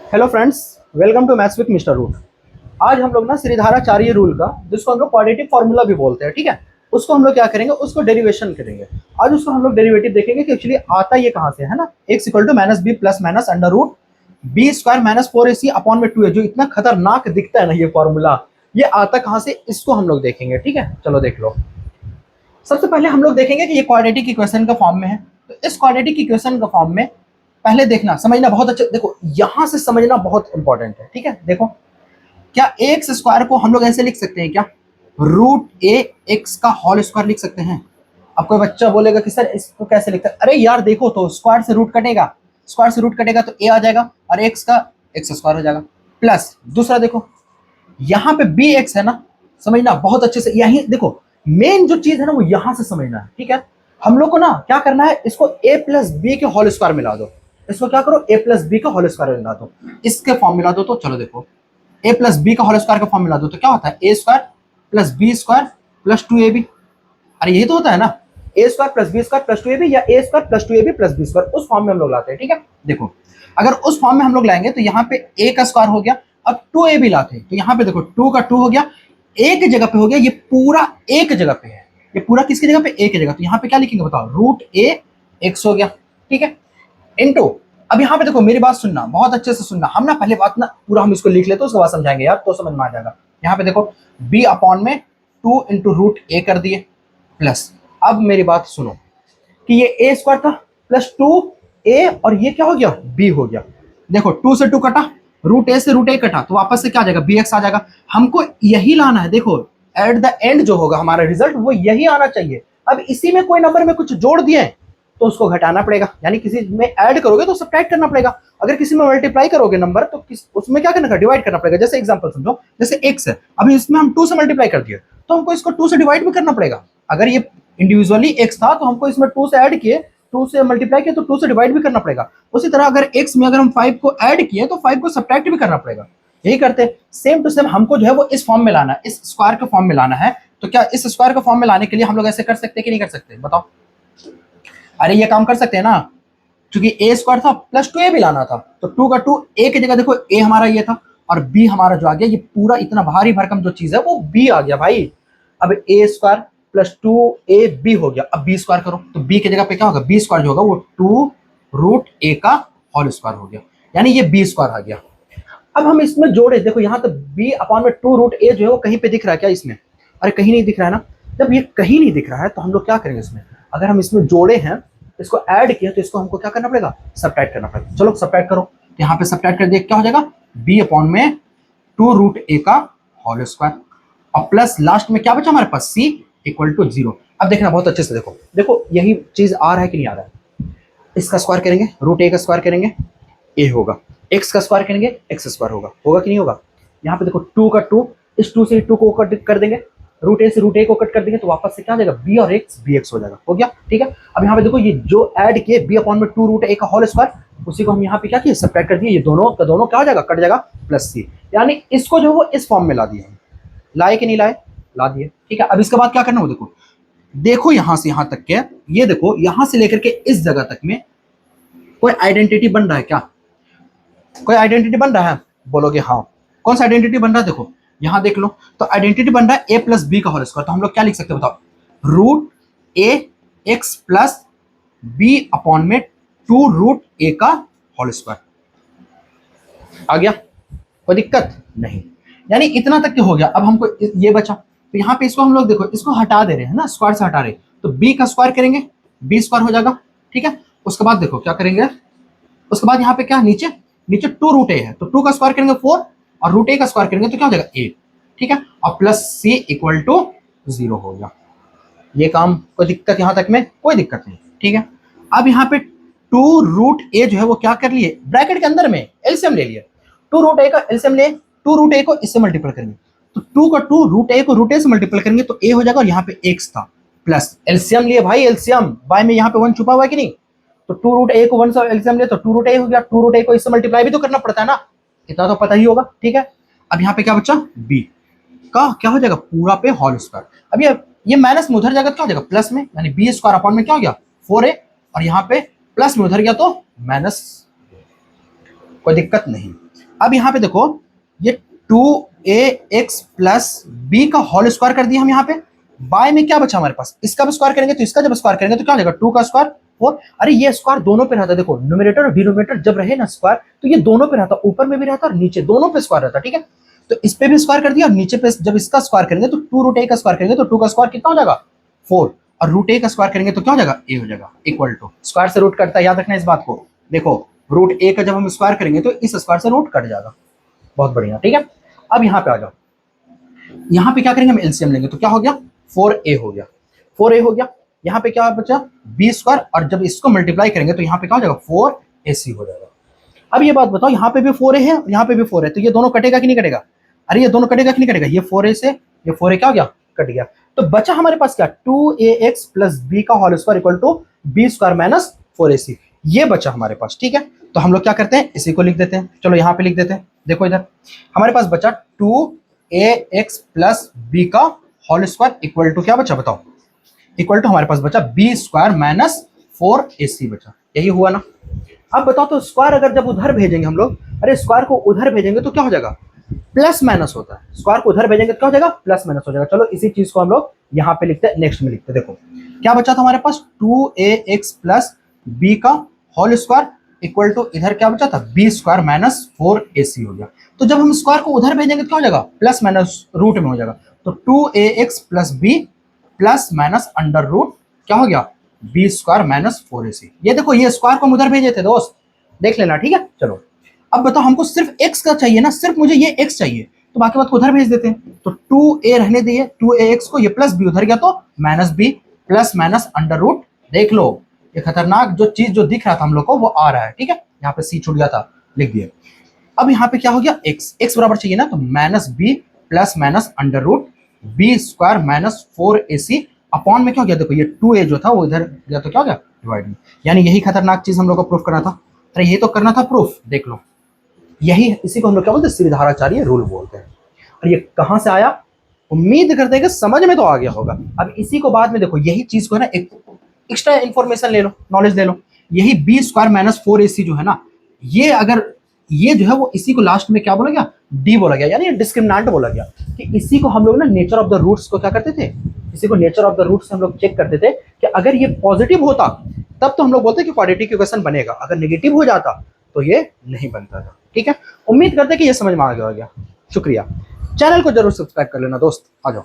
Hello friends, welcome to maths with mister Root. आज हम लोग ना श्रीधाराचार्य रूल का, जिसको हम लोग क्वाड्रेटिक फॉर्मूला भी बोलते हैं, ठीक है, उसको हम लोग क्या करेंगे, उसको डेरिवेशन करेंगे। आज उसको हम लोग डेरिवेटिव देखेंगे कि एक्चुअली आता ये कहाँ से है ना। X equal to minus B plus minus under root B square minus 4ac upon में 2a, जो इतना खतरनाक दिखता है ना ये फॉर्मूला, ये आता कहाँ से, इसको हम लोग देखेंगे। ठीक है, चलो देख लो। सबसे पहले हम लोग देखेंगे कि ये क्वाड्रेटिक इक्वेशन का फॉर्म में है। तो इस क्वाड्रेटिक इक्वेशन का फॉर्म में पहले देखना, समझना बहुत अच्छा, देखो यहां से समझना बहुत इंपॉर्टेंट है। ठीक है, देखो क्या एक्स स्क्वायर को हम लोग ऐसे लिख सकते हैं क्या, रूट ए एक्स का होल स्क्वायर लिख सकते हैं। अब कोई बच्चा बोलेगा कि सर इसको कैसे लिखते हैं। अरे यार देखो, तो स्क्वायर से रूट कटेगा, स्क्वायर से रूट कटेगा तो ए आ जाएगा और एक्स का एक्स स्क्वायर हो जाएगा। प्लस दूसरा देखो, यहाँ पे बी एक्स है ना, समझना बहुत अच्छे से। यही देखो, मेन जो चीज है ना वो यहां से समझना है। ठीक है, हम लोग को ना क्या करना है, इसको ए प्लस बी के होल स्क्वायर मिला दो। इसको क्या करो, ए प्लस बी का होल स्क्वायर मिला दो, इसके फॉर्म मिला दो। तो चलो देखो, ए प्लस बी का होल स्क्वायर का फॉर्म मिला दो तो क्या होता है, A square plus B square plus 2ab। अरे यही तो होता है ना, A square plus B square plus 2ab, या A square plus 2ab plus B square, उस फॉर्म में हम लोग लाते हैं। ठीक है, देखो अगर उस फॉर्म में हम लोग लाएंगे तो यहाँ पे ए का स्क्वायर हो गया, अब 2ab लाते हैं तो यहाँ पे देखो 2 का 2 हो गया, एक जगह पे हो गया, ये पूरा एक जगह पे है, ये पूरा किसकी जगह पे, ए की जगह। तो यहाँ पे क्या लिखेंगे बताओ, रूट ए एक्स हो गया। ठीक है, इनटू, अब यहाँ पे देखो मेरी बात सुनना, बहुत अच्छे से सुनना, हम ना पहले बात ना पूरा हम इसको लिख लेते हैं, उसके बाद समझाएंगे यार, तो समझ में आ जाएगा। यहाँ पे देखो b अपॉन में 2 इंटू रूट ए कर दिए प्लस, अब मेरी बात सुनो कि ये ए स्क्वायर था प्लस 2a और ये क्या हो गया, b हो गया। देखो 2 से 2 कटा, रूट ए से रूट ए कटा, तो वापस से क्या आ जाएगा, bx आ जाएगा। हमको यही लाना है, देखो एट द एंड जो होगा हमारा रिजल्ट वो यही आना चाहिए। अब इसी में कोई नंबर में कुछ जोड़ दिए तो उसको घटाना पड़ेगा, यानी किसी में ऐड करोगे तो सब्ट्रैक्ट करना पड़ेगा। अगर किसी में मल्टीप्लाई करोगे नंबर तो उसमें क्या करना, डिवाइड करना पड़ेगा। जैसे एग्जांपल समझो, जैसे x है, अभी इसमें हम 2 से मल्टीप्लाई कर दिए तो हमको इसको 2 से डिवाइड भी करना पड़ेगा। अगर ये इंडिविजुअली x था तो हमको इसमें 2 से ऐड किए, 2 से मल्टीप्लाई किए तो 2 से डिवाइड भी करना पड़ेगा। उसी तरह अगर x में अगर हम 5 को ऐड किए तो 5 को सब्ट्रैक्ट भी करना पड़ेगा। यही करते हैं, सेम टू सेम हमको जो है वो इस फॉर्म में लाना है, इस स्क्वायर के फॉर्म में लाना है। तो क्या इस स्क्वायर के फॉर्म में लाने के लिए हम लोग ऐसे कर सकते हैं कि नहीं कर सकते, बताओ। अरे ये काम कर सकते हैं ना, क्योंकि ए स्क्वायर था प्लस 2a भी लाना था, तो 2 का 2 a की जगह देखो, a हमारा ये था और b हमारा जो आ गया, ये पूरा इतना भारी भरकम जो चीज है वो b आ गया भाई। अब a स्क्वायर प्लस 2ab हो गया, अब b स्क्वायर करो तो b की जगह पे क्या होगा, b स्क्वायर जो होगा वो 2 रूट a का होल स्क्वायर हो गया, यानी ये b स्क्वायर आ गया। अब हम इसमें जोड़े, देखो यहाँ तो b अपॉन में 2 रूट a जो है वो कहीं पे दिख रहा है क्या इसमें, अरे कहीं नहीं दिख रहा है ना। जब ये कहीं नहीं दिख रहा है तो हम लोग क्या करेंगे, इसमें अगर हम इसमें जोड़े हैं, इसको ऐड किया तो इसको हमको क्या करना पड़ेगा, सब्ट्रैक्ट करना पड़ेगा। चलो सब्ट्रैक्ट करो, यहाँ पे सब्ट्रैक्ट कर दिए, क्या हो जाएगा, b अपॉन में 2 रूट a का होल स्क्वायर और प्लस लास्ट में क्या बचा हमारे पास, c इक्वल टू 0। अब देखना बहुत अच्छे से, देखो देखो यही चीज आ रहा है कि नहीं आ रहा है। इसका स्क्वायर करेंगे, रूट a का स्क्वायर करेंगे, a होगा, x का स्क्वायर करेंगे, x स्क्वायर होगा, होगा कि नहीं होगा। यहाँ पे देखो 2 का 2, इस 2 से 2 को कट कर देंगे, रूट ए से रूट ए को कट कर देंगे तो वापस से क्या आ जाएगा, b और x bx हो जाएगा, हो गया। ठीक है, अब यहाँ पे देखो ये जो ऐड किए b अपॉन में 2 रूट ए का होल स्क्वायर, उसी को हम यहाँ पे क्या किए, सब्ट्रैक्ट कर दिए, ये दोनों का दोनों क्या हो जाएगा, कट जाएगा, प्लस c, यानी इसको जो वो इस फॉर्म में ला दिए। लाए कि नहीं लाए, ला दिए। ठीक है, अब इसके बाद क्या करना हो, देखो देखो यहां से यहां तक के, ये देखो यहां से लेकर के इस जगह तक में कोई आइडेंटिटी बन रहा है क्या, कोई आइडेंटिटी बन रहा है, बोलोगे हाँ। कौन सा आइडेंटिटी बन रहा है, देखो यहां देख लो, तो आइडेंटिटी बन रहा है ए प्लस बी का होल स्क्वायर। तो हम लोग क्या लिख सकते हैं बताओ, रूट ए एक्स प्लस बी अपॉन में 2 रूट ए का होल स्क्वायर आ गया, कोई दिक्कत नहीं, यानी इतना तक के हो गया। अब हमको ये बचा, तो यहाँ पे इसको हम लोग देखो इसको हटा दे रहे हैं ना, स्क्वायर से हटा रहे, तो बी का स्क्वायर करेंगे, बी स्क्वायर हो जाएगा। ठीक है, उसके बाद देखो क्या करेंगे, उसके बाद यहाँ पे क्या, नीचे नीचे 2 रूट ए है तो 2 का स्क्वायर करेंगे 4 और रूट ए का स्क्वायर करेंगे तो क्या हो जाएगा 8। ठीक है, और प्लस सी इक्वल टू 0 हो गया। ये काम कोई दिक्कत यहाँ तक में, कोई दिक्कत नहीं। ठीक है, अब यहाँ पे 2 रूट ए जो है वो क्या कर लिए, ब्रैकेट के अंदर में एलसीएम ले लिया, 2 रूट ए का एलसीएम ले, 2 रूट ए को इससे मल्टीपल करेंगे तो 2 का 2 रूट ए को रूट ए से मल्टीपल करेंगे तो ए हो जाएगा, और यहाँ पे एक्स था प्लस एलसीएम लिए भाई, एलसीएम बाय में यहाँ पे 1 छुपा हुआ है कि नहीं, तो 2 रूट ए को 1 से एलसीएम ले तो 2 रूट ए हो गया, 2 रूट ए को इससे मल्टीप्लाई भी तो करना पड़ता है ना, इतना तो पता ही होगा। ठीक है, अब यहाँ पे क्या बचा, b का क्या हो जाएगा, पूरा पे होल स्क्वायर। अब ये माइनस में उधर जाएगा तो क्या हो जाएगा, प्लस में, यानी बी स्क्वायर अपॉन में क्या हो गया 4a, और यहाँ पे प्लस में उधर गया तो माइनस, कोई दिक्कत नहीं। अब यहाँ पे देखो ये 2ax प्लस बी का होल स्क्वायर कर दिया हम यहाँ पे। बाय में क्या बचा हमारे पास, इसका भी स्क्वायर करेंगे तो इसका जब स्क्वायर करेंगे तो क्या हो जाएगा 2 का स्क्वायर 4। अरे ये स्क्वायर दोनों पे रहता है, देखो न्यूमरेटर और डिनोमिनेटर जब रहे ना स्क्वायर तो ये दोनों पे रहता, ऊपर में भी रहता और नीचे दोनों पे स्क्वायर रहता, ठीक है। तो इस पे भी स्क्वायर कर दिया और नीचे पे जब इसका स्क्वायर करेंगे तो 2√a का स्क्वायर करेंगे तो 2 का स्क्वायर कितना हो जाएगा 4, और √a का स्क्वायर करेंगे तो क्या हो जाएगा a हो जाएगा, इक्वल टू स्क्वायर से रूट कटता है, याद रखना इस बात को। देखो √a का जब हम स्क्वायर करेंगे तो इस स्क्वायर से रूट कट जाएगा। बहुत बढ़िया, ठीक है। अब यहाँ पे आ जाओ, यहाँ पे क्या करेंगे हम एलसीएम लेंगे तो क्या हो गया 4a हो गया, 4a हो गया। यहाँ पे क्या बचा b स्क्वायर, और जब इसको मल्टीप्लाई करेंगे तो यहाँ पे क्या हो जाएगा 4ac हो जाएगा। अब ये बात बताओ, यहाँ पे भी 4a है यहाँ पे भी 4 है, तो ये दोनों कटेगा कि नहीं कटेगा, अरे ये दोनों कटेगा कि नहीं कटेगा, ये 4a से ये 4a क्या हो गया कट गया। तो बचा हमारे पास क्या 2ax प्लस बी का whole square equal to B square minus 4ac, ये बचा हमारे पास, ठीक है। तो हम लोग क्या करते हैं इसी को लिख देते हैं, चलो यहाँ पे लिख देते हैं। देखो इधर हमारे पास बचा 2ax प्लस बी का होल स्क्वायर इक्वल टू क्या बचा बताओ, इक्वल टू हमारे पास बचा बी स्क्वायर माइनस 4ac बचा, यही हुआ ना। अब बताओ तो स्क्वायर अगर जब उधर भेजेंगे हम लोग, अरे स्क्वायर को उधर भेजेंगे तो क्या हो जाएगा प्लस माइनस होता है, स्क्वायर को उधर भेजेंगे तो क्या हो जाएगा प्लस माइनस हो जाएगा। चलो इसी चीज को हम लोग यहाँ पे लिखते हैं, नेक्स्ट में लिखते हैं। देखो क्या बचा था हमारे पास 2ax प्लस बी का होल स्क्वायर इक्वल टू इधर क्या बचा था बी स्क्वायर माइनस 4ac हो गया। तो जब हम स्क्वायर को उधर भेजेंगे तो क्या हो जाएगा प्लस माइनस रूट में हो जाएगा, तो 2ax plus B plus minus under root क्या हो गया बी स्क्वायर माइनस 4ac। ये देखो ये स्क्वायर को हम उधर भेजे थे दोस्त, देख लेना, ठीक है। चलो अब बताओ हमको सिर्फ x का चाहिए ना, सिर्फ मुझे ये x चाहिए, तो बाकी बात को उधर भेज देते हैं। तो 2a रहने दिए 2ax को, ये प्लस b उधर गया तो minus b plus minus under root, देख लो ये खतरनाक जो चीज जो दिख रहा था हम लोग को वो आ रहा है, ठीक है। यहाँ पे c छूट गया था, लिख दिए। अब यहाँ पे क्या हो गया x बराबर चाहिए ना, तो minus b plus minus under root B square minus 4ac upon में क्या हो गया, देखो ये 2a जो था वो इधर गया तो क्या हो गया डिवाइड में, यानी यही खतरनाक चीज हम लोग को प्रूफ करना था। अरे ये तो करना था प्रूफ, देख लो यही, इसी को हम लोग क्या बोलते हैं श्रीधाराचार्य रूल बोलते हैं। और ये कहाँ से आया, उम्मीद करते हैं कि समझ में तो आ गया होगा। अब इसी को बाद में देखो यही चीज को है ना एक एक्स्ट्रा इन्फॉर्मेशन ले लो, नॉलेज ले लो, यही बी स्क्वायर माइनस 4ac जो है ना, ये अगर ये जो है वो इसी को लास्ट में क्या बोला गया डी बोला गया, यानी डिस्क्रिमिनेंट बोला गया, कि इसी को हम लोग ना नेचर ऑफ द रूट्स को क्या करते थे, इसी को नेचर ऑफ द रूट्स हम लोग चेक करते थे कि अगर ये पॉजिटिव होता तब तो हम लोग बोलते कि क्वाड्रेटिक इक्वेशन बनेगा, अगर नेगेटिव हो जाता तो ये नहीं बनता था, ठीक है। उम्मीद करते हैं कि ये समझ में आ गया। शुक्रिया, चैनल को जरूर सब्सक्राइब कर लेना दोस्त, आ जाओ।